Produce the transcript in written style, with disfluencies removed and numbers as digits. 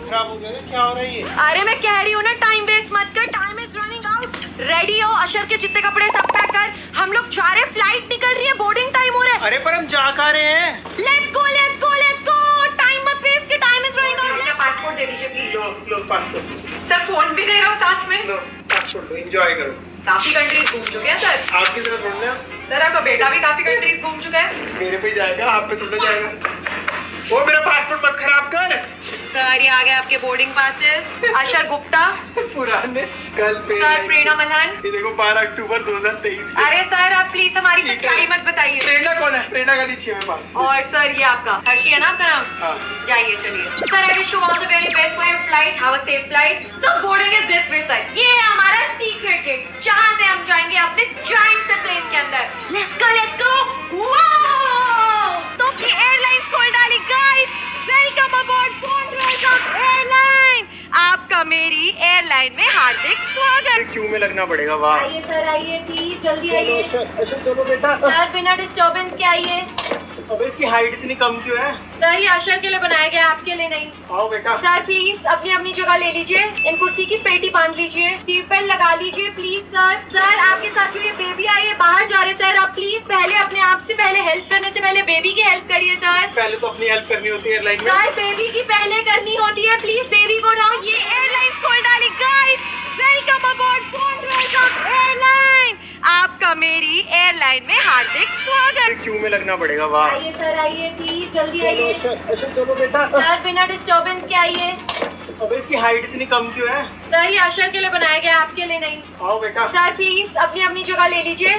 खराब हो गया, क्या हो रहा है ये? अरे मैं कह रही हूँ ना, टाइम वेस्ट मत कर, time is running out. Ready हो, अशर के जितने कपड़े सब पैक कर, हम लोग जा रहे, फ्लाइट निकल रही है, बोर्डिंग टाइम हो रहा है। अरे पर हम जा कहाँ रहे हैं? Let's go let's go let's go, time मत वेस्ट कर, time is running out. Passport दे दीजिए प्लीज। लो पासपोर्ट। सर फोन भी दे रहा हूँ साथ में। लो पासपोर्ट लो, एंजॉय करो। काफी कंट्रीज घूम चुके हैं सर। आपकी तरह थोड़ा ना, सर आपका बेटा भी काफी कंट्रीज घूम चुका है। मेरे पे ही जाएगा, आप पे थोड़ा जाएगा। वो मेरा पासपोर्ट मत खराब कर। सर ये आ गए आपके बोर्डिंग पासेस। अशर गुप्ता। पुराने कल पे। सर प्रेरणा मल्हान। ये देखो 12 अक्टूबर 2023। अरे सर आप प्लीज हमारी सच्चाई मत बताइए। प्रेरणा कौन है? प्रेरणा का नीचे मेरे पास। और सर ये आपका हर्षी है ना आपका नाम? हाँ। जाइए चलिए। Sir I wish you all the very best for your flight, have a safe flight. So boarding is this way sir. ये है हमारा सीक्रेट गेट, जहां से हम जाएंगे अपने जायंट से प्लेन के अंदर। Let's go let's go. Wow, तो अपनी एयरलाइंस खोल डाली guys. Welcome aboard Bondress airline. आपका मेरी एयरलाइन में हार्दिक स्वागत। क्यों में लगना पड़ेगा? वाह। आइए सर आइए, प्लीज जल्दी आइए। अच्छा चलो बेटा। सर बिना डिस्टर्बेंस के आइए। अबे इसकी हाइट इतनी कम क्यों है? सर ये अशर के लिए बनाया गया, आपके लिए नहीं। आओ बेटा। सर प्लीज अपनी अपनी जगह ले लीजिए, इन कुर्सी की पेटी बांध लीजिए, सीट बेल्ट लगा लीजिए प्लीज। सर सर आपके साथ जो ये बेबी आई है बाहर जा रहे सर, आप प्लीज पहले अपने आप से पहले हेल्प करने से पहले बेबी की हेल्प करिए सर। पहले तो अपनी हेल्प करनी होती है एयरलाइन में। सर बेबी की पहले करनी होती है, प्लीज बेबी को उठाओ। ये एयरलाइन खोल डाली guys. Welcome aboard Bondress airline. आपका मेरी एयरलाइन में हार्दिक स्वागत। क्यों में लगना पड़ेगा? वाह। आइए सर आइए, प्लीज जल्दी आइए। अच्छा चलो बेटा। सर बिना डिस्टर्बेंस के आइए। अबे इसकी हाइट इतनी कम क्यों है? सर ये अशर के लिए बनाया गया, आपके लिए नहीं। आओ बेटा। सर प्लीज अपनी अपनी जगह ले लीजिए।